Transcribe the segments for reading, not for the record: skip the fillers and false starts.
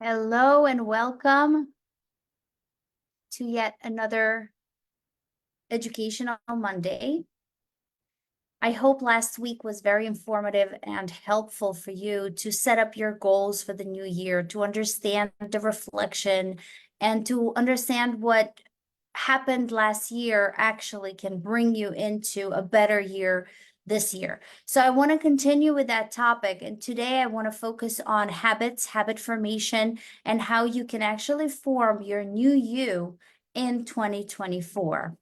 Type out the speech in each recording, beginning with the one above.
Hello and welcome to yet another Educational Monday. I hope last week was very informative and helpful for you to set up your goals for the new year, to understand the reflection, and to understand what happened last year actually can bring you into a better year this year. So I want to continue with that topic. And today I want to focus on habits, habit formation, and how you can actually form your new you in 2024.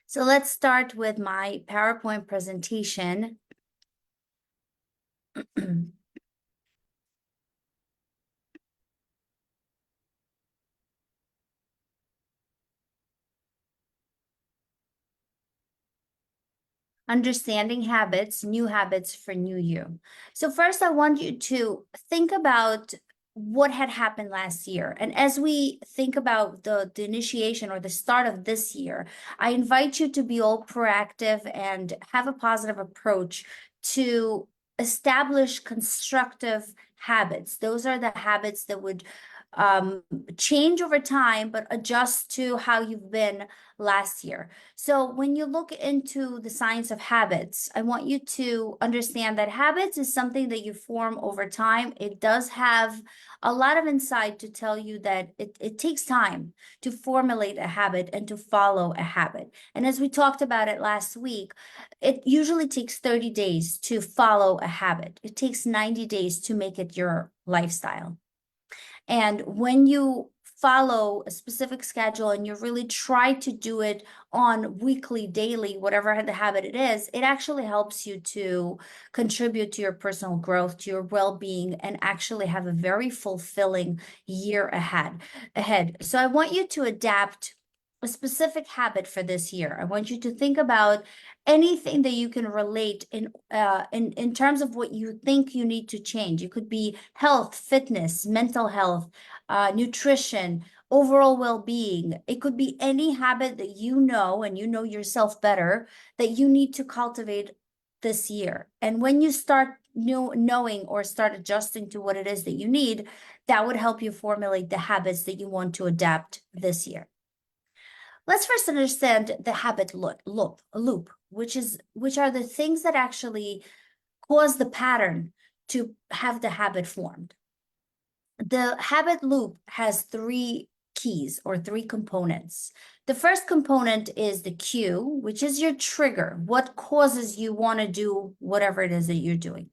So let's start with my PowerPoint presentation. Understanding habits, new habits for new you. So first, I want you to think about what had happened last year. And as we think about the initiation or the start of this year, I invite you to be all proactive and have a positive approach to establish constructive habits. Those are the habits that would change over time, but adjust to how you've been last year. So when you look into the science of habits, I want you to understand that habits is something that you form over time. It does have a lot of insight to tell you that it takes time to formulate a habit and to follow a habit. And as we talked about it last week, it usually takes 30 days to follow a habit. It takes 90 days to make it your lifestyle. And when you follow a specific schedule and you really try to do it on weekly, daily, whatever the habit it is, it actually helps you to contribute to your personal growth, to your well-being, and actually have a very fulfilling year ahead. So I want you to adapt a specific habit for this year. I want you to think about anything that you can relate in terms of what you think you need to change. It could be health, fitness, mental health, nutrition, overall well-being. It could be any habit that you know and you know yourself better that you need to cultivate this year. And when you start knowing or start adjusting to what it is that you need, that would help you formulate the habits that you want to adapt this year. Let's first understand the habit loop, which are the things that actually cause the pattern to have the habit formed. The habit loop has three keys or three components. The first component is the cue, which is your trigger, what causes you want to do whatever it is that you're doing.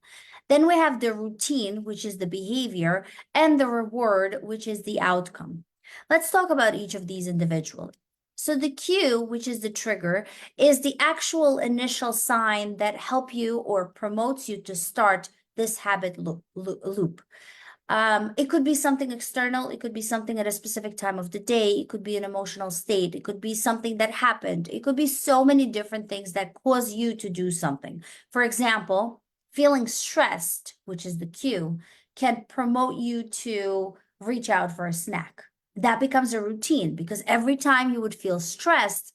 Then we have the routine, which is the behavior, and the reward, which is the outcome. Let's talk about each of these individually. So the cue, which is the trigger, is the actual initial sign that help you or promotes you to start this habit loop. It could be something external. It could be something at a specific time of the day. It could be an emotional state. It could be something that happened. It could be so many different things that cause you to do something. For example, feeling stressed, which is the cue, can promote you to reach out for a snack. That becomes a routine because every time you would feel stressed,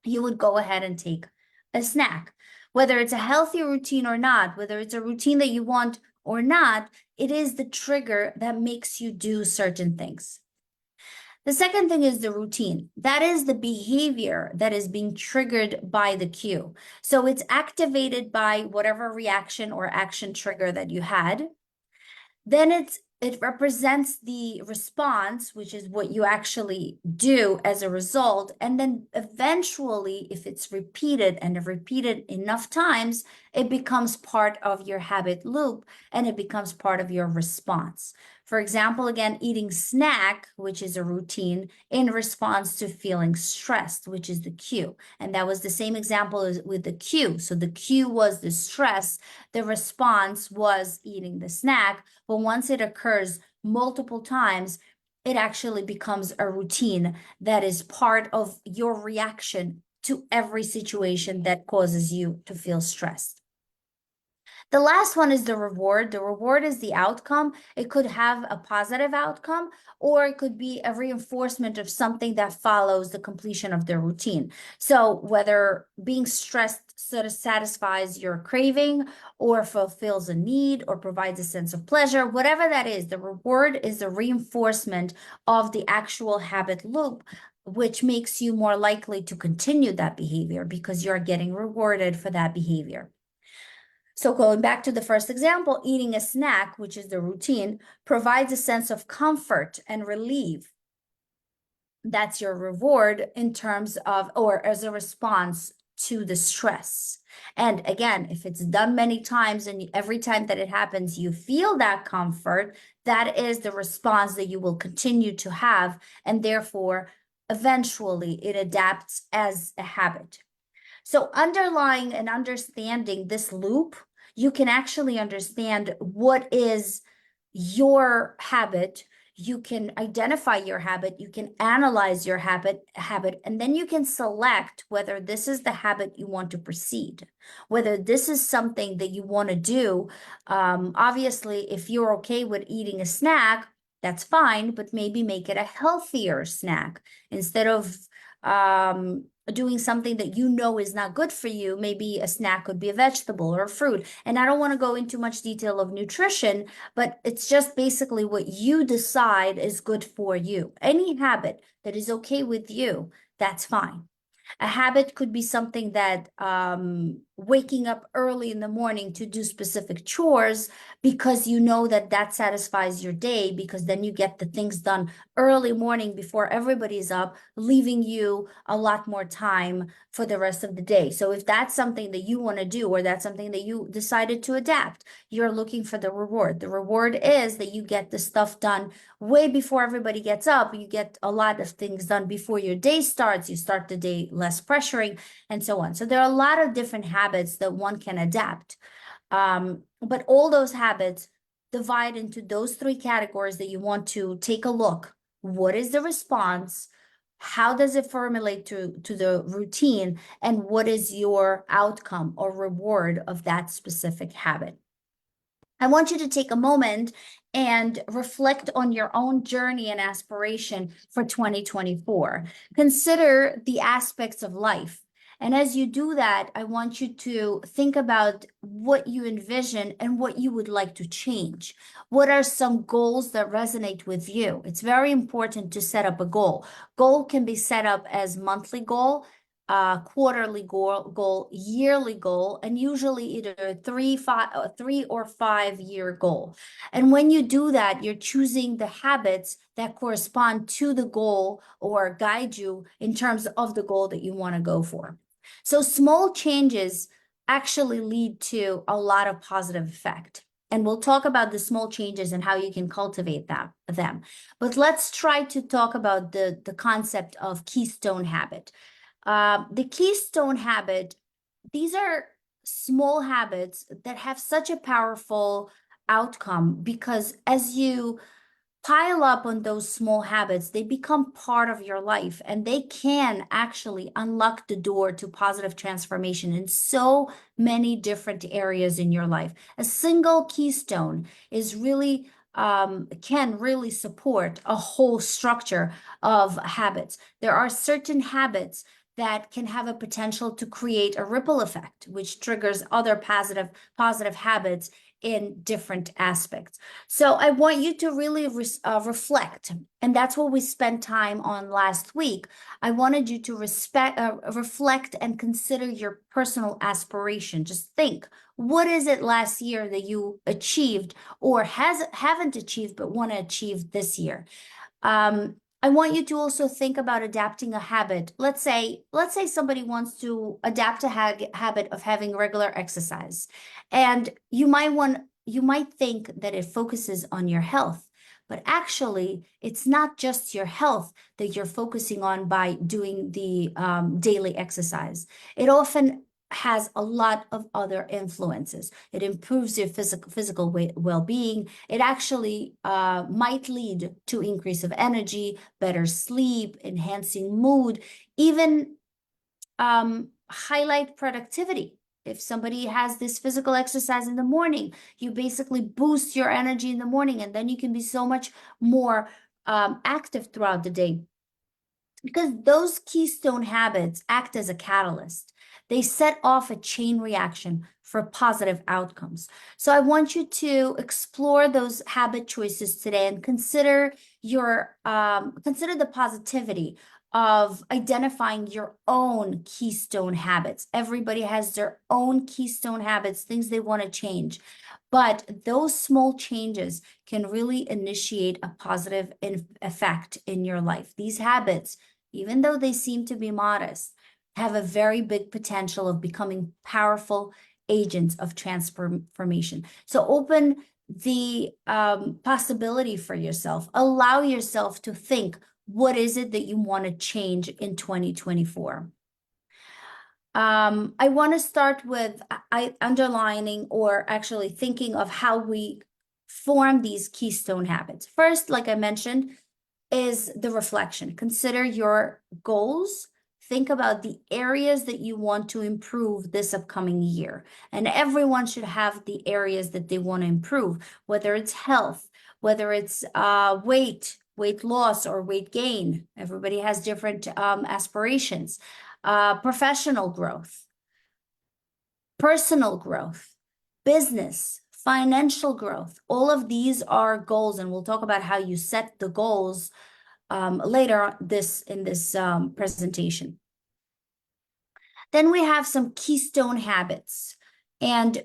you would go ahead and take a snack. Whether it's a healthy routine or not, whether it's a routine that you want or not, it is the trigger that makes you do certain things. The second thing is the routine. That is the behavior that is being triggered by the cue. So it's activated by whatever reaction or action trigger that you had. Then it represents the response, which is what you actually do as a result. And then eventually, if it's repeated and repeated enough times, it becomes part of your habit loop and it becomes part of your response. For example, again, eating snack, which is a routine in response to feeling stressed, which is the cue. And that was the same example as with the cue. So the cue was the stress, the response was eating the snack. But once it occurs multiple times, it actually becomes a routine that is part of your reaction to every situation that causes you to feel stressed. The last one is the reward. The reward is the outcome. It could have a positive outcome, or it could be a reinforcement of something that follows the completion of the routine. So whether being stressed sort of satisfies your craving or fulfills a need or provides a sense of pleasure, whatever that is, the reward is the reinforcement of the actual habit loop, which makes you more likely to continue that behavior because you're getting rewarded for that behavior. So going back to the first example, eating a snack, which is the routine, provides a sense of comfort and relief. That's your reward in terms of, or as a response to the stress. And again, if it's done many times and every time that it happens, you feel that comfort, that is the response that you will continue to have. And therefore, eventually it adapts as a habit. So underlying and understanding this loop, you can actually understand what is your habit. You can identify your habit, you can analyze your habit, and then you can select whether this is the habit you want to proceed, whether this is something that you want to do. Obviously, if you're okay with eating a snack, that's fine, but maybe make it a healthier snack instead of doing something that you know is not good for you. Maybe a snack could be a vegetable or a fruit. And I don't want to go into much detail of nutrition, but it's just basically what you decide is good for you. Any habit that is okay with you, that's fine. A habit could be something that waking up early in the morning to do specific chores because you know that that satisfies your day, because then you get the things done early morning before everybody's up, leaving you a lot more time for the rest of the day. So if that's something that you want to do, or that's something that you decided to adapt, you're looking for the reward. The reward is that you get the stuff done way before everybody gets up. You get a lot of things done before your day starts. You start the day less pressuring and so on. So there are a lot of different habits that one can adapt. But all those habits divide into those three categories that you want to take a look. What is the response? How does it formulate to the routine? And what is your outcome or reward of that specific habit? I want you to take a moment and reflect on your own journey and aspiration for 2024. Consider the aspects of life. And as you do that, I want you to think about what you envision and what you would like to change. What are some goals that resonate with you? It's very important to set up a goal. Goal can be set up as monthly goal, quarterly goal, yearly goal, and usually either 3 or 5 year goal. And when you do that, you're choosing the habits that correspond to the goal or guide you in terms of the goal that you want to go for. So small changes actually lead to a lot of positive effect. And we'll talk about the small changes and how you can cultivate them. But let's try to talk about the concept of keystone habit. The keystone habit, these are small habits that have such a powerful outcome, because as you pile up on those small habits, they become part of your life, and they can actually unlock the door to positive transformation in so many different areas in your life. A single keystone is really can really support a whole structure of habits. There are certain habits that can have a potential to create a ripple effect, which triggers other positive habits in different aspects. So I want you to really reflect, and that's what we spent time on last week. I wanted you to reflect and consider your personal aspiration. Just think, what is it last year that you achieved or haven't achieved but want to achieve this year? I want you to also think about adapting a habit. Let's say somebody wants to adapt a habit of having regular exercise, and you might think that it focuses on your health, but actually it's not just your health that you're focusing on by doing the daily exercise. It often has a lot of other influences. It improves your physical well-being. It actually might lead to increase of energy, better sleep, enhancing mood, even highlight productivity. If somebody has this physical exercise in the morning, you basically boost your energy in the morning, and then you can be so much more active throughout the day. Because those keystone habits act as a catalyst. They set off a chain reaction for positive outcomes. So I want you to explore those habit choices today and consider the positivity of identifying your own keystone habits. Everybody has their own keystone habits, things they want to change. But those small changes can really initiate a positive effect in your life. These habits, even though they seem to be modest, have a very big potential of becoming powerful agents of transformation. So open the possibility for yourself. Allow yourself to think, what is it that you want to change in 2024? I want to start with underlining or actually thinking of how we form these keystone habits. First, like I mentioned, is the reflection. Consider your goals. Think about the areas that you want to improve this upcoming year. And everyone should have the areas that they want to improve, whether it's health, whether it's weight loss, or weight gain. Everybody has different aspirations. Professional growth, personal growth, business, financial growth. All of these are goals, and we'll talk about how you set the goals later in this presentation. Then we have some keystone habits. And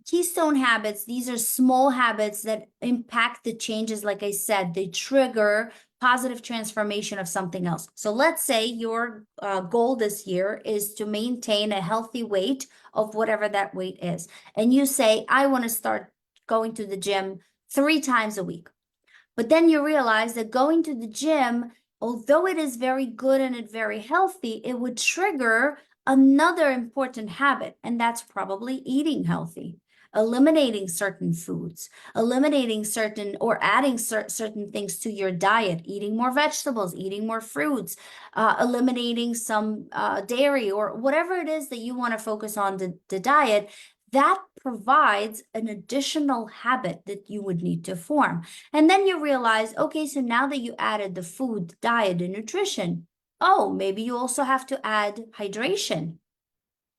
keystone habits, these are small habits that impact the changes. Like I said, they trigger positive transformation of something else. So let's say your goal this year is to maintain a healthy weight of whatever that weight is. And you say, I want to start going to the gym 3 times a week. But then you realize that going to the gym, although it is very good and it's very healthy, it would trigger another important habit, and that's probably eating healthy, eliminating certain foods, eliminating certain or adding certain things to your diet, eating more vegetables, eating more fruits, eliminating some dairy, or whatever it is that you want to focus on the diet. That provides an additional habit that you would need to form. And then you realize, okay, so now that you added the food, diet, and nutrition, oh, maybe you also have to add hydration.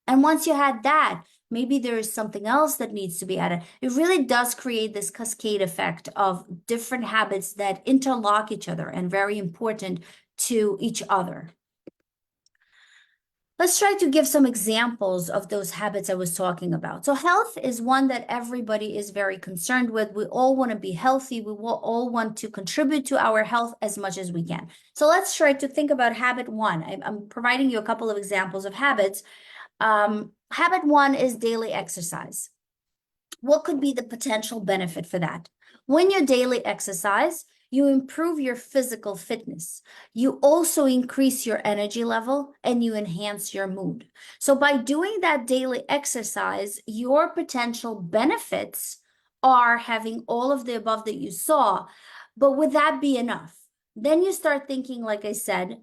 And once you had that, maybe there is something else that needs to be added. It really does create this cascade effect of different habits that interlock each other and very important to each other. Let's try to give some examples of those habits I was talking about. So health is one that everybody is very concerned with. We all want to be healthy. We will all want to contribute to our health as much as we can. So let's try to think about habit 1. I'm providing you a couple of examples of habits. Habit 1 is daily exercise. What could be the potential benefit for that? When you daily exercise, you improve your physical fitness. You also increase your energy level and you enhance your mood. So by doing that daily exercise, your potential benefits are having all of the above that you saw. But would that be enough? Then you start thinking, like I said,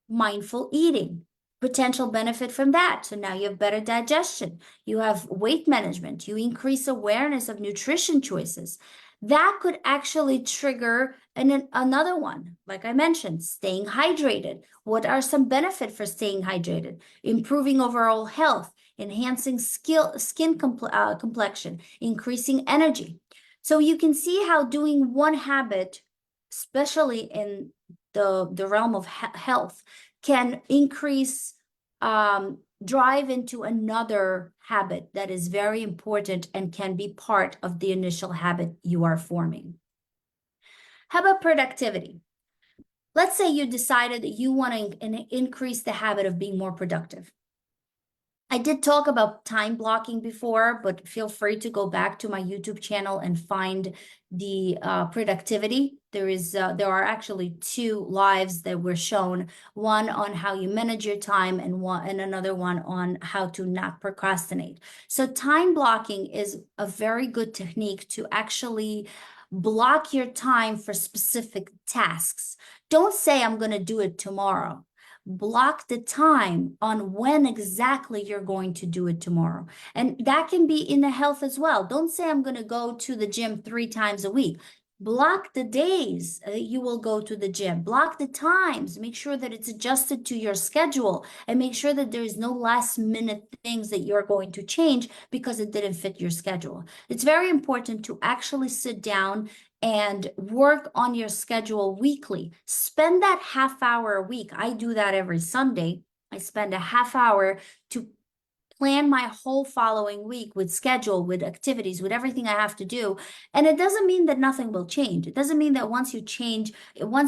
mindful eating. Potential benefit from that. So now you have better digestion. You have weight management. You increase awareness of nutrition choices. That could actually trigger another one. Like I mentioned, staying hydrated. What are some benefits for staying hydrated? Improving overall health, enhancing skin complexion, increasing energy. So you can see how doing one habit, especially in the realm of health, can increase drive into another habit that is very important and can be part of the initial habit you are forming. How about productivity? Let's say you decided that you want to increase the habit of being more productive. I did talk about time blocking before, but feel free to go back to my YouTube channel and find the productivity. There are actually 2 lives that were shown, one on how you manage your time and another one on how to not procrastinate. So time blocking is a very good technique to actually block your time for specific tasks. Don't say I'm going to do it tomorrow, block the time on when exactly you're going to do it tomorrow. And that can be in the health as well. Don't say I'm going to go to the gym 3 times a week. Block the days you will go to the gym. Block the times. Make sure that it's adjusted to your schedule and make sure that there is no last minute things that you're going to change because it didn't fit your schedule. It's very important to actually sit down and work on your schedule weekly. Spend that half hour a week. I do that every Sunday. I spend a half hour to plan my whole following week with schedule, with activities, with everything I have to do. And it doesn't mean that nothing will change. It doesn't mean that once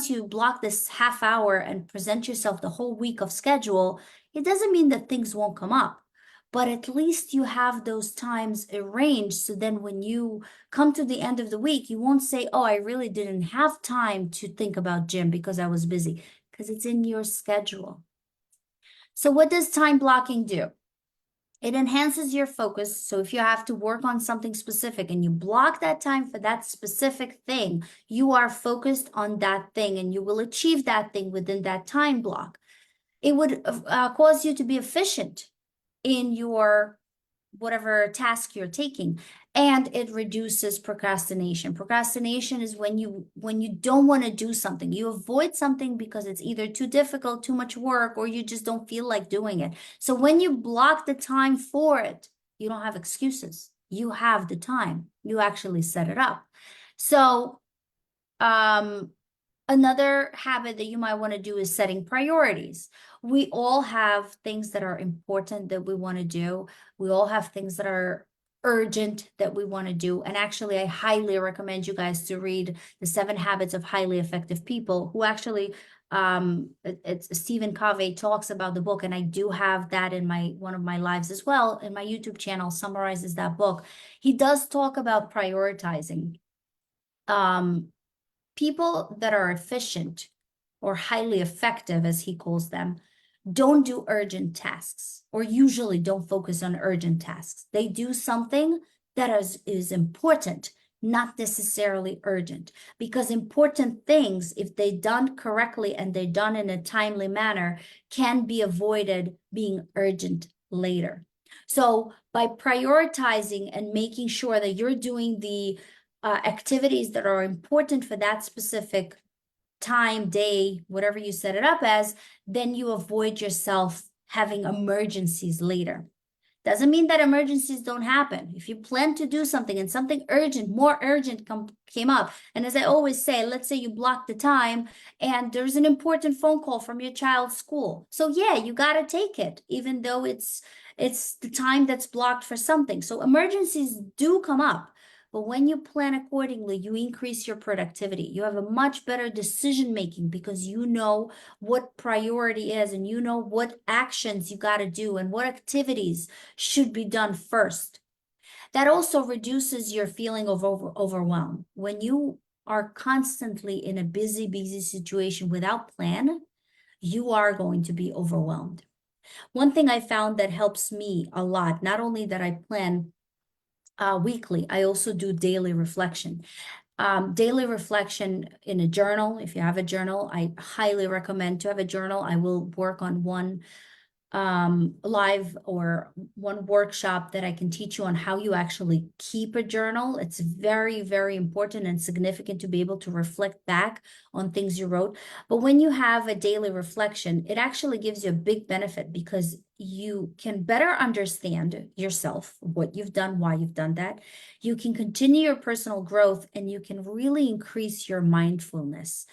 you block this half hour and present yourself the whole week of schedule, it doesn't mean that things won't come up. But at least you have those times arranged. So then when you come to the end of the week, you won't say, oh, I really didn't have time to think about gym because I was busy, because it's in your schedule. So what does time blocking do? It enhances your focus. So if you have to work on something specific and you block that time for that specific thing, you are focused on that thing and you will achieve that thing within that time block. It would cause you to be efficient in your whatever task you're taking, and it reduces procrastination. Procrastination is when you don't want to do something. You avoid something because it's either too difficult, too much work, or you just don't feel like doing it. So when you block the time for it, you don't have excuses. You have the time. You actually set it up. So another habit that you might want to do is setting priorities. We all have things that are important that we want to do. We all have things that are urgent that we want to do. And actually, I highly recommend you guys to read The 7 Habits of Highly Effective People, who actually it's Stephen Covey talks about the book, and I do have that in one of my lives as well. In my YouTube channel summarizes that book. He does talk about prioritizing. People that are efficient or highly effective, as he calls them, don't do urgent tasks or usually don't focus on urgent tasks. They do something that is important, not necessarily urgent, because important things, if they're done correctly and they're done in a timely manner, can be avoided being urgent later. So by prioritizing and making sure that you're doing the activities that are important for that specific time, day, whatever you set it up as, then you avoid yourself having emergencies later. Doesn't mean that emergencies don't happen. If you plan to do something and something urgent, more urgent came up, and as I always say, let's say you block the time and there's an important phone call from your child's school. So yeah, you got to take it, even though it's the time that's blocked for something. So emergencies do come up. But when you plan accordingly, you increase your productivity. You have a much better decision making because you know what priority is and you know what actions you got to do and what activities should be done first. That also reduces your feeling of overwhelm. When you are constantly in a busy situation without plan, you are going to be overwhelmed. One thing I found that helps me a lot, not only that I plan weekly, I also do daily reflection. Daily reflection in a journal. If you have a journal, I highly recommend to have a journal. I will work on one live or one workshop that I can teach you on how you actually keep a journal. It's very, very important and significant to be able to reflect back on things you wrote. But when you have a daily reflection, it actually gives you a big benefit because you can better understand yourself, what you've done, why you've done that. You can continue your personal growth and you can really increase your mindfulness.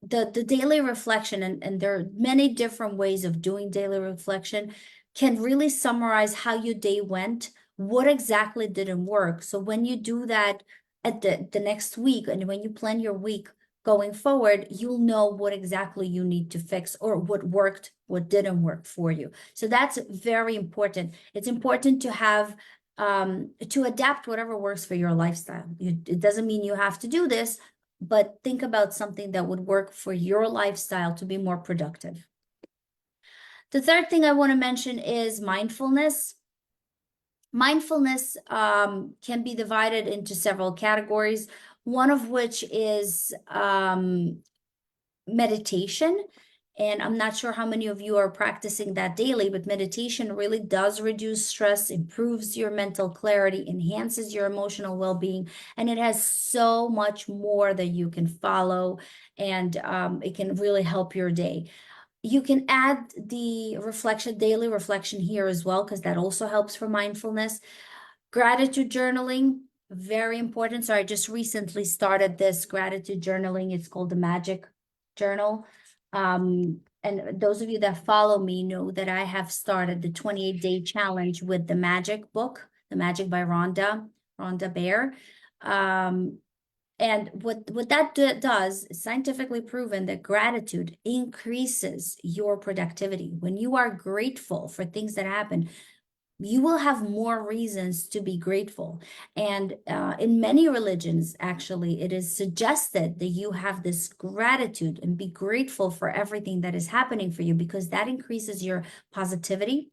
The daily reflection, and there are many different ways of doing daily reflection, can really summarize how your day went, what exactly didn't work. So when you do that at the next week and when you plan your week going forward, you'll know what exactly you need to fix or what worked, what didn't work for you. So that's very important. It's important to have to adapt whatever works for your lifestyle. It doesn't mean you have to do this, but think about something that would work for your lifestyle to be more productive. The third thing I want to mention is mindfulness. Mindfulness can be divided into several categories, one of which is meditation. And I'm not sure how many of you are practicing that daily, but meditation really does reduce stress, improves your mental clarity, enhances your emotional well-being, and it has so much more that you can follow, and it can really help your day. You can add the daily reflection here as well, because that also helps for mindfulness. Gratitude journaling, very important. So I just recently started this gratitude journaling. It's called the Magic Journal. And those of you that follow me know that I have started the 28-day challenge with the Magic book, The Magic by Rhonda Byrne. And what that does is scientifically proven that gratitude increases your productivity. When you are grateful for things that happen, you will have more reasons to be grateful. And in many religions, actually, it is suggested that you have this gratitude and be grateful for everything that is happening for you, because that increases your positivity.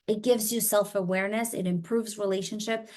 It gives you self-awareness. It improves relationship.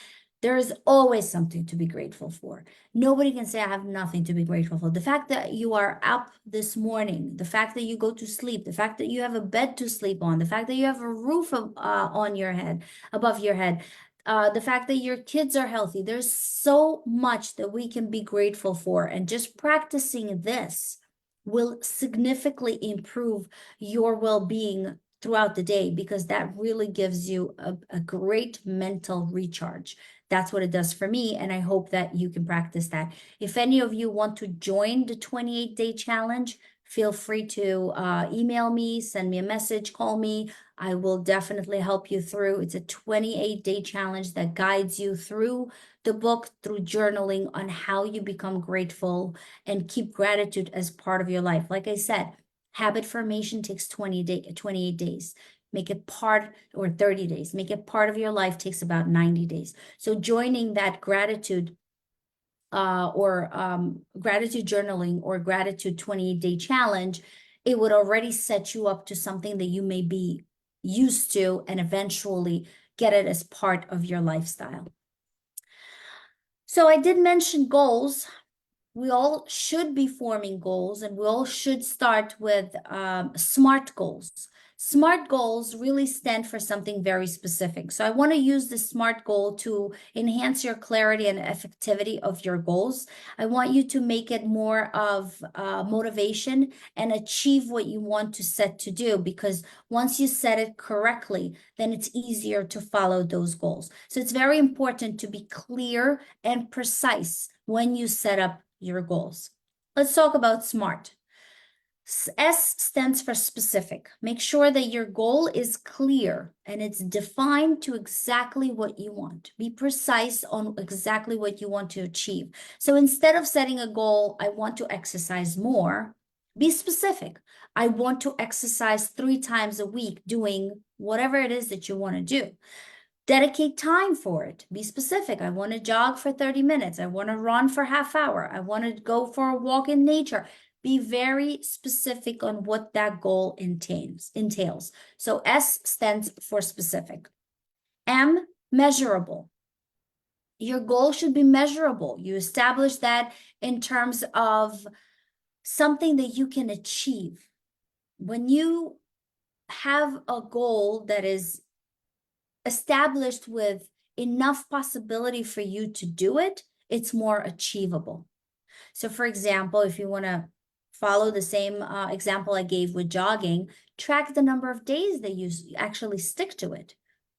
There is always something to be grateful for. Nobody can say, I have nothing to be grateful for. The fact that you are up this morning, the fact that you go to sleep, the fact that you have a bed to sleep on, the fact that you have a roof on your head, above your head, the fact that your kids are healthy. There's so much that we can be grateful for. And just practicing this will significantly improve your well-being throughout the day, because that really gives you a great mental recharge. That's what it does for me, and I hope that you can practice that. If any of you want to join the 28-day challenge, feel free to email me, send me a message, call me. I will definitely help you through. It's a 28-day challenge that guides you through the book, through journaling, on how you become grateful and keep gratitude as part of your life. Like I said, habit formation takes 28 days. Make it part, or 30 days. Make it part of your life takes about 90 days. So joining that gratitude gratitude journaling or gratitude 28-day challenge, it would already set you up to something that you may be used to, and eventually get it as part of your lifestyle. So I did mention goals. We all should be forming goals, and we all should start with SMART goals. SMART goals really stand for something very specific. So I want to use the SMART goal to enhance your clarity and effectivity of your goals. I want you to make it more of motivation and achieve what you want to set to do, because once you set it correctly, then it's easier to follow those goals. So it's very important to be clear and precise when you set up your goals. Let's talk about SMART. S stands for specific. Make sure that your goal is clear and it's defined to exactly what you want. Be precise on exactly what you want to achieve. So instead of setting a goal, I want to exercise more, be specific. I want to exercise 3 times a week doing whatever it is that you want to do. Dedicate time for it. Be specific. I want to jog for 30 minutes. I want to run for half hour. I want to go for a walk in nature. Be very specific on what that goal entails. So S stands for specific. M, measurable. Your goal should be measurable. You establish that in terms of something that you can achieve. When you have a goal that is established with enough possibility for you to do it, it's more achievable. So for example, if you want to follow the same example I gave with jogging, track the number of days that you actually stick to it.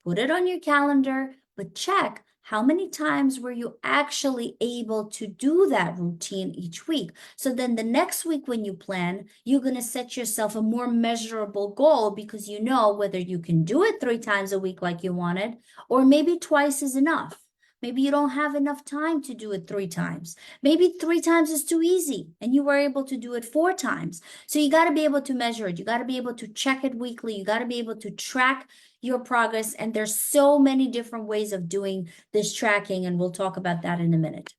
Put it on your calendar, but check how many times were you actually able to do that routine each week. So then the next week when you plan, you're going to set yourself a more measurable goal, because you know whether you can do it 3 times a week like you wanted, or maybe twice is enough. Maybe you don't have enough time to do it 3 times. Maybe 3 times is too easy and you were able to do it 4 times. So you got to be able to measure it. You got to be able to check it weekly. You got to be able to track your progress. And there's so many different ways of doing this tracking, and we'll talk about that in a minute.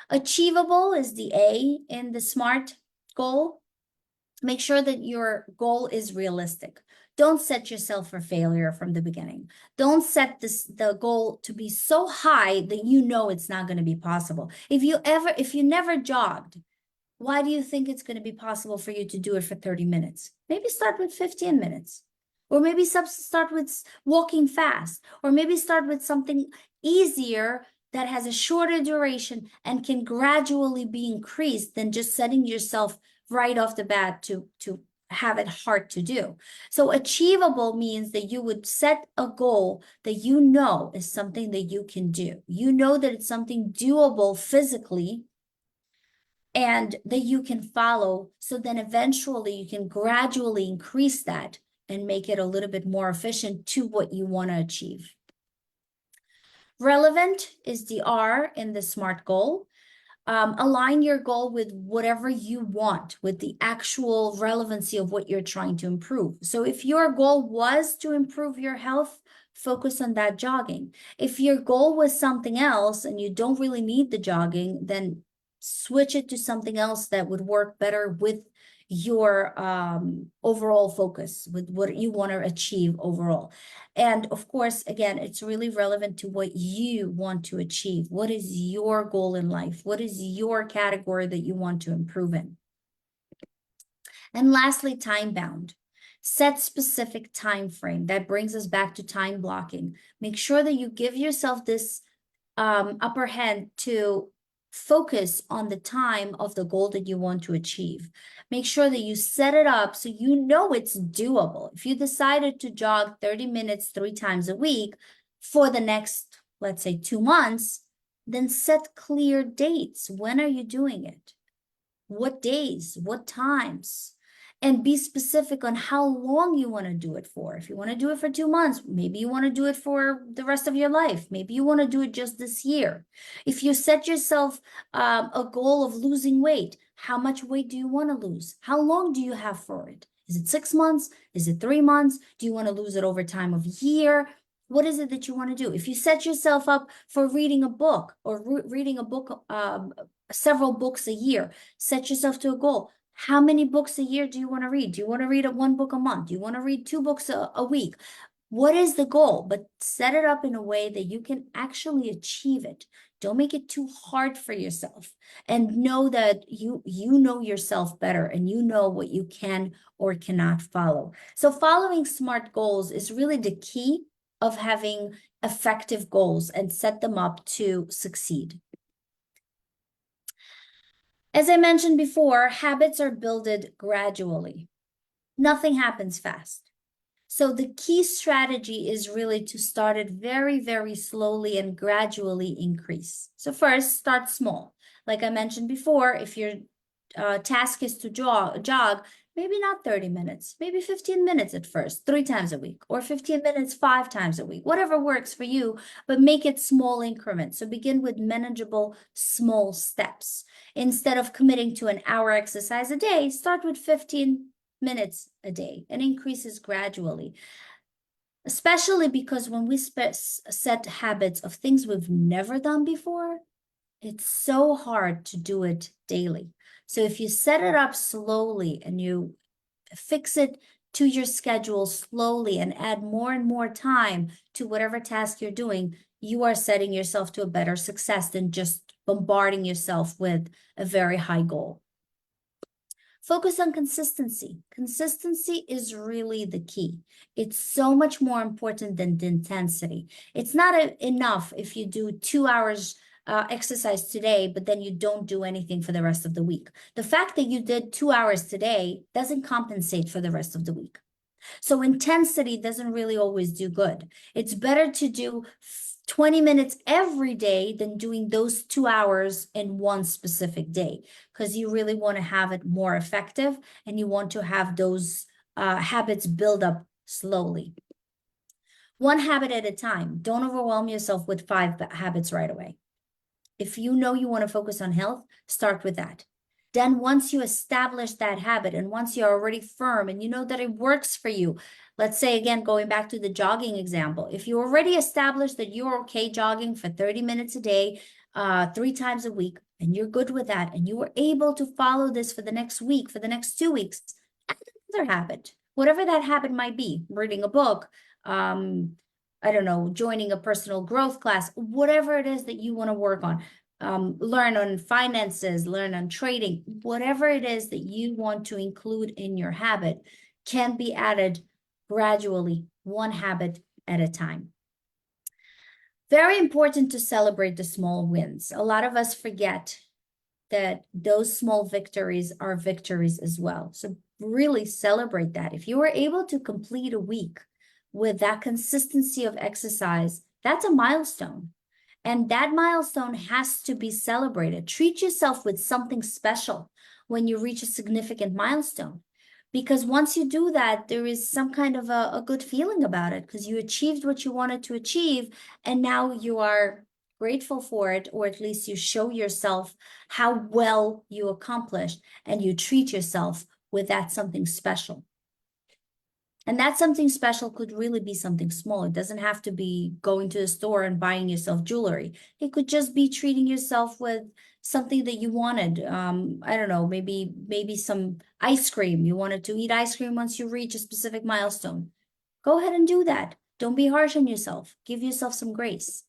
Achievable is the A in the SMART goal. Make sure that your goal is realistic. Don't set yourself for failure from the beginning. Don't set the goal to be so high that you know it's not going to be possible. If you never jogged, Why do you think it's going to be possible for you to do it for 30 minutes? Maybe start with 15 minutes. Or maybe start with walking fast. Or maybe start with something easier that has a shorter duration and can gradually be increased than just setting yourself right off the bat to have it hard to do. So achievable means that you would set a goal that you know is something that you can do. You know that it's something doable physically and that you can follow. So then eventually you can gradually increase that and make it a little bit more efficient to what you want to achieve. Relevant is the R in the SMART goal. Align your goal with whatever you want, with the actual relevancy of what you're trying to improve. So if your goal was to improve your health, focus on that jogging. If your goal was something else and you don't really need the jogging, then switch it to something else that would work better with your overall focus, with what you want to achieve overall. And of course, again, it's really relevant to what you want to achieve. What is your goal in life? What is your category that you want to improve in? And lastly, time bound. Set specific time frame. That brings us back to time blocking. Make sure that you give yourself this upper hand to focus on the time of the goal that you want to achieve. Make sure that you set it up so you know it's doable. If you decided to jog 30 minutes 3 times a week for the next, let's say, 2 months, then set clear dates. When are you doing it? What days? What times? And be specific on how long you want to do it for. If you want to do it for 2 months, maybe you want to do it for the rest of your life. Maybe you want to do it just this year. If you set yourself a goal of losing weight, how much weight do you want to lose? How long do you have for it? Is it 6 months? Is it 3 months? Do you want to lose it over time of year? What is it that you want to do? If you set yourself up for reading a book or reading a book, several books a year, set yourself to a goal. How many books a year do you want to read? Do you want to read 1 book a month? Do you want to read 2 books a week? What is the goal? But set it up in a way that you can actually achieve it. Don't make it too hard for yourself, and know that you know yourself better and you know what you can or cannot follow. So following SMART goals is really the key of having effective goals and set them up to succeed. As I mentioned before, habits are built gradually. Nothing happens fast. So the key strategy is really to start it very, very slowly and gradually increase. So first, start small. Like I mentioned before, if your task is to jog, maybe not 30 minutes, maybe 15 minutes at first, 3 times a week, or 15 minutes 5 times a week, whatever works for you, but make it small increments. So begin with manageable small steps. Instead of committing to an hour exercise a day, start with 15 minutes a day and increases gradually. Especially because when we set habits of things we've never done before, it's so hard to do it daily. So if you set it up slowly and you fix it to your schedule slowly and add more and more time to whatever task you're doing, you are setting yourself to a better success than just bombarding yourself with a very high goal. Focus on consistency. Consistency is really the key. It's so much more important than the intensity. It's not enough if you do 2 hours exercise today, but then you don't do anything for the rest of the week. The fact that you did 2 hours today doesn't compensate for the rest of the week. So intensity doesn't really always do good. It's better to do 20 minutes every day than doing those 2 hours in one specific day, because you really want to have it more effective and you want to have those habits build up slowly. One habit at a time. Don't overwhelm yourself with 5 habits right away. If you know you want to focus on health, start with that. Then once you establish that habit and once you're already firm and you know that it works for you, let's say, again, going back to the jogging example, if you already established that you're okay jogging for 30 minutes a day, 3 times a week, and you're good with that, and you were able to follow this for the next week, for the next 2 weeks, add another habit, whatever that habit might be, reading a book, I don't know, joining a personal growth class, whatever it is that you want to work on. learn on finances, learn on trading, whatever it is that you want to include in your habit can be added gradually, one habit at a time. Very important to celebrate the small wins. A lot of us forget that those small victories are victories as well. So really celebrate that. If you were able to complete a week with that consistency of exercise, that's a milestone. And that milestone has to be celebrated. Treat yourself with something special when you reach a significant milestone. Because once you do that, there is some kind of a good feeling about it because you achieved what you wanted to achieve, and now you are grateful for it, or at least you show yourself how well you accomplished, and you treat yourself with that something special. And that something special could really be something small. It doesn't have to be going to the store and buying yourself jewelry. It could just be treating yourself with something that you wanted. I don't know, maybe some ice cream. You wanted to eat ice cream once you reach a specific milestone. Go ahead and do that. Don't be harsh on yourself. Give yourself some grace.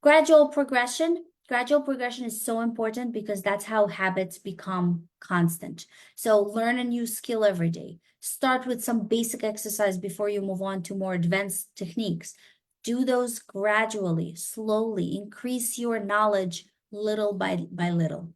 Gradual progression. Gradual progression is so important because that's how habits become constant. So learn a new skill every day. Start with some basic exercise before you move on to more advanced techniques. Do those gradually, slowly. Increase your knowledge little by little.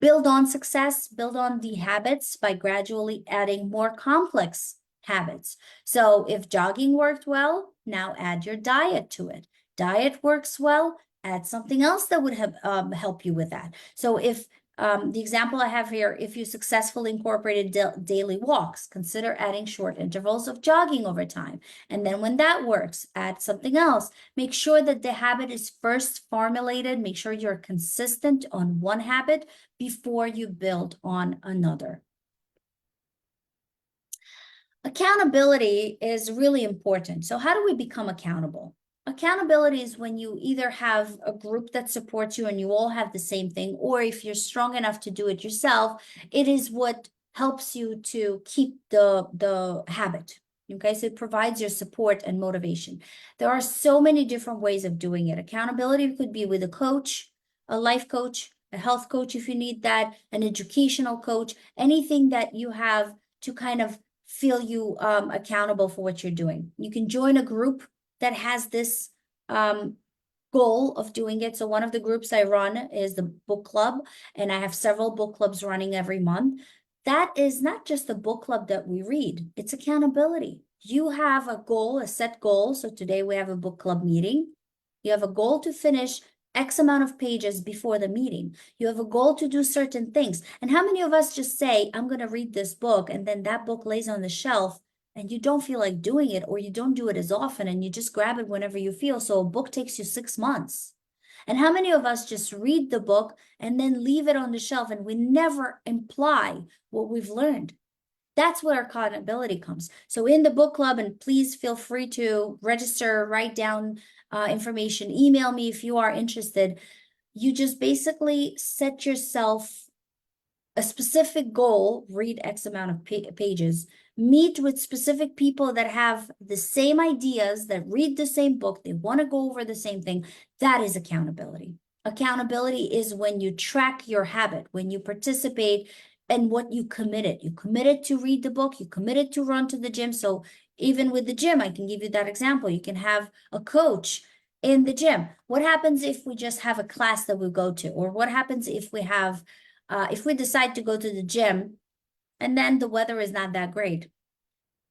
Build on success, build on the habits by gradually adding more complex habits. So if jogging worked well, now add your diet to it. Diet works well, add something else that would have help you with that. So if the example I have here, if you successfully incorporated daily walks, consider adding short intervals of jogging over time. And then when that works, add something else. Make sure that the habit is first formulated. Make sure you're consistent on one habit before you build on another. Accountability is really important. So how do we become accountable? Accountability is when you either have a group that supports you and you all have the same thing, or if you're strong enough to do it yourself, it is what helps you to keep the habit. Okay, so it provides your support and motivation. There are so many different ways of doing it. Accountability could be with a coach, a life coach, a health coach if you need that, an educational coach, anything that you have to kind of feel you accountable for what you're doing. You can join a group that has this goal of doing it. So one of the groups I run is the book club, and I have several book clubs running every month. That is not just a book club that we read, it's accountability. You have a goal, a set goal. So today we have a book club meeting. You have a goal to finish X amount of pages before the meeting. You have a goal to do certain things. And how many of us just say, I'm going to read this book, and then that book lays on the shelf and you don't feel like doing it, or you don't do it as often, and you just grab it whenever you feel. So a book takes you 6 months. And how many of us just read the book and then leave it on the shelf and we never imply what we've learned? That's where accountability comes. So in the book club, and please feel free to register, write down information, email me if you are interested. You just basically set yourself a specific goal, read X amount of pages, meet with specific people that have the same ideas, that read the same book, they want to go over the same thing. That is accountability. Accountability is when you track your habit, when you participate and what you committed. You committed to read the book, you committed to run to the gym. So even with the gym, I can give you that example. You can have a coach in the gym. What happens if we just have a class that we go to? Or what happens if we decide to go to the gym and then the weather is not that great?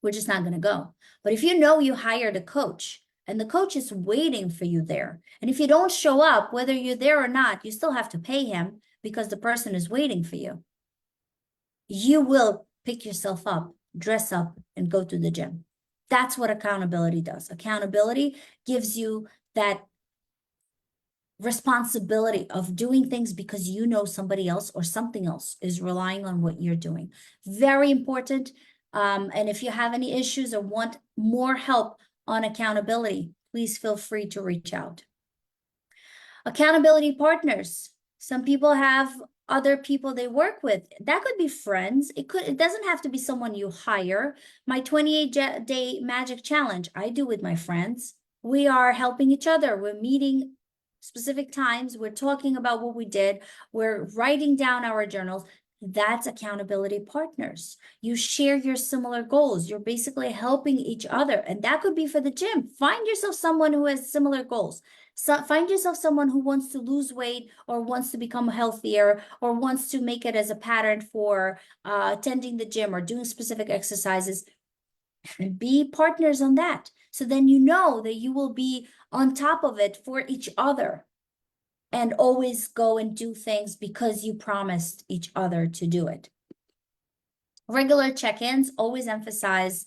We're just not going to go. But if you know you hired a coach and the coach is waiting for you there, and if you don't show up, whether you're there or not, you still have to pay him because the person is waiting for you. You will pick yourself up, dress up, and go to the gym. That's what accountability does. Accountability gives you that responsibility of doing things because you know somebody else or something else is relying on what you're doing. Very important. And if you have any issues or want more help on accountability, please feel free to reach out. Accountability partners. Some people have other people they work with. That could be friends. It doesn't have to be someone you hire. My 28-day magic challenge, I do with my friends. We are helping each other. We're meeting specific times. We're talking about what we did. We're writing down our journals. That's accountability partners. You share your similar goals. You're basically helping each other. And that could be for the gym. Find yourself someone who has similar goals. So find yourself someone who wants to lose weight or wants to become healthier or wants to make it as a pattern for attending the gym or doing specific exercises, and be partners on that. So then you know that you will be on top of it for each other and always go and do things because you promised each other to do it. Regular check-ins always emphasize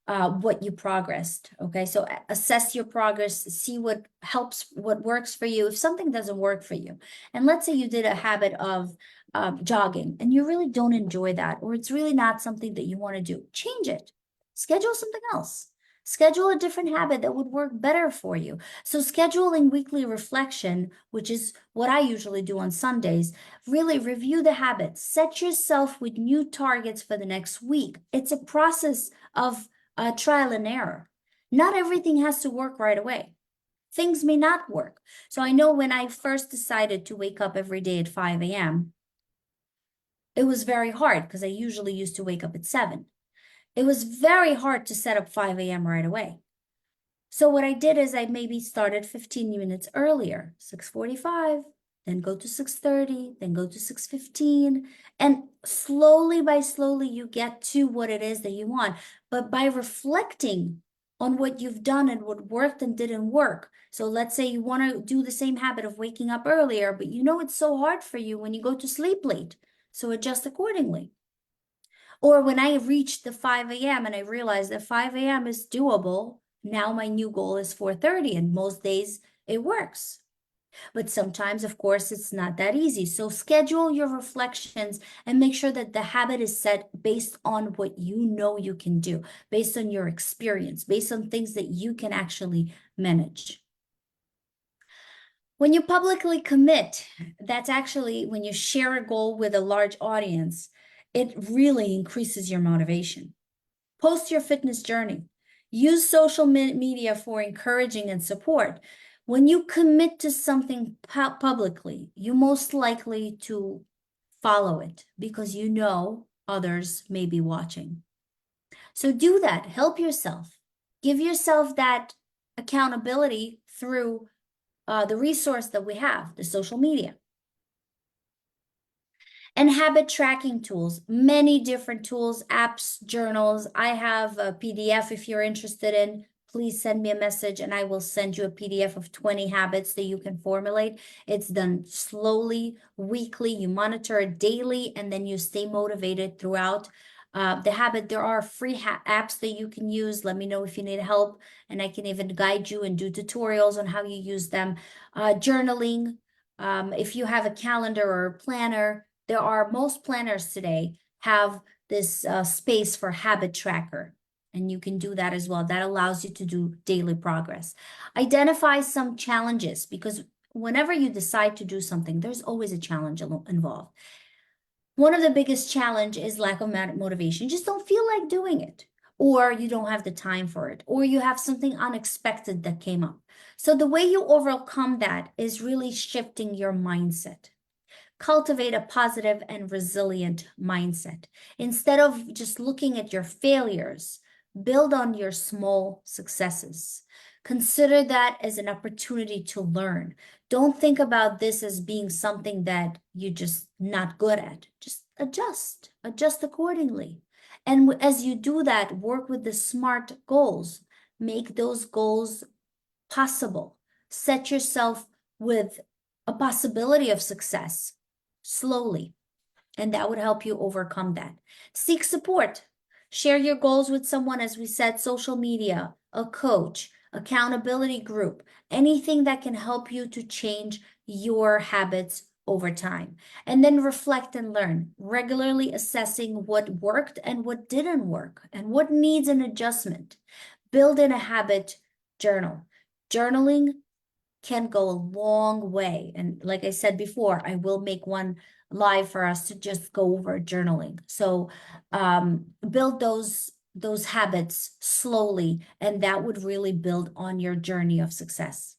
what you progressed. Okay, so assess your progress, see what helps, what works for you. If something doesn't work for you, and let's say you did a habit of jogging and you really don't enjoy that, or it's really not something that you want to do, change it. Schedule something else. Schedule a different habit that would work better for you. So scheduling weekly reflection, which is what I usually do on Sundays, really review the habits. Set yourself with new targets for the next week. It's a process of trial and error. Not everything has to work right away. Things may not work. So I know when I first decided to wake up every day at 5 a.m., it was very hard because I usually used to wake up at 7. It was very hard to set up 5 a.m. right away. So what I did is I maybe started 15 minutes earlier, 6:45, then go to 6:30, then go to 6:15, and slowly by slowly you get to what it is that you want. But by reflecting on what you've done and what worked and didn't work. So let's say you want to do the same habit of waking up earlier, but you know it's so hard for you when you go to sleep late. So adjust accordingly. Or when I reached the 5 a.m. and I realized that 5 a.m. is doable, now my new goal is 4:30, and most days it works. But sometimes, of course, it's not that easy. So schedule your reflections and make sure that the habit is set based on what you know you can do, based on your experience, based on things that you can actually manage. When you publicly commit, that's actually when you share a goal with a large audience, it really increases your motivation. Post your fitness journey. Use social media for encouraging and support. When you commit to something publicly, you most likely to follow it because you know others may be watching. So do that. Help yourself. Give yourself that accountability through the resource that we have, the social media. And habit tracking tools, many different tools, apps, journals. I have a PDF if you're interested in. Please send me a message and I will send you a PDF of 20 habits that you can formulate. It's done slowly, weekly. You monitor it daily and then you stay motivated throughout the habit. There are free apps that you can use. Let me know if you need help and I can even guide you and do tutorials on how you use them. Journaling, if you have a calendar or a planner, there are most planners today have this space for habit tracker, and you can do that as well. That allows you to do daily progress. Identify some challenges because whenever you decide to do something, there's always a challenge involved. One of the biggest challenge is lack of motivation. You just don't feel like doing it, or you don't have the time for it, or you have something unexpected that came up. So the way you overcome that is really shifting your mindset. Cultivate a positive and resilient mindset. Instead of just looking at your failures, build on your small successes. Consider that as an opportunity to learn. Don't think about this as being something that you're just not good at. Just adjust accordingly. And as you do that, work with the SMART goals. Make those goals possible. Set yourself with a possibility of success slowly, and that would help you overcome that. Seek support. Share your goals with someone, as we said, social media, a coach, accountability group, anything that can help you to change your habits over time. And then reflect and learn, regularly assessing what worked and what didn't work and what needs an adjustment. Build in a habit journal. Journaling can go a long way. And like I said before, I will make one live for us to just go over journaling. So build those habits slowly, and that would really build on your journey of success.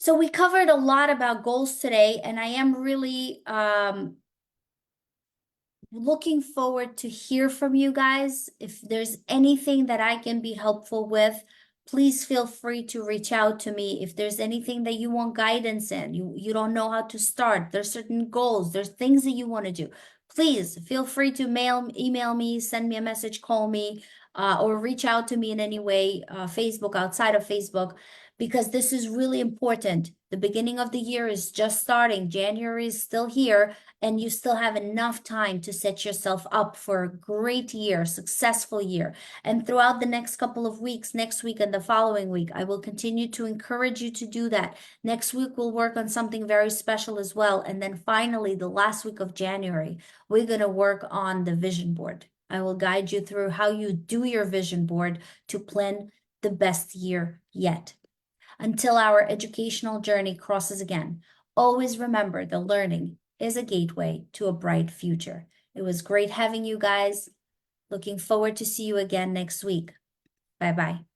So we covered a lot about goals today, and I am really looking forward to hear from you guys. If there's anything that I can be helpful with, please feel free to reach out to me. If there's anything that you want guidance in, you don't know how to start, there's certain goals, there's things that you want to do. Please feel free to email me, send me a message, call me, or reach out to me in any way, Facebook, outside of Facebook, because this is really important. The beginning of the year is just starting. January is still here, and you still have enough time to set yourself up for a great year, successful year. And throughout the next couple of weeks, next week and the following week, I will continue to encourage you to do that. Next week, we'll work on something very special as well. And then finally, the last week of January, we're going to work on the vision board. I will guide you through how you do your vision board to plan the best year yet. Until our educational journey crosses again, always remember the learning is a gateway to a bright future. It was great having you guys. Looking forward to see you again next week. Bye bye.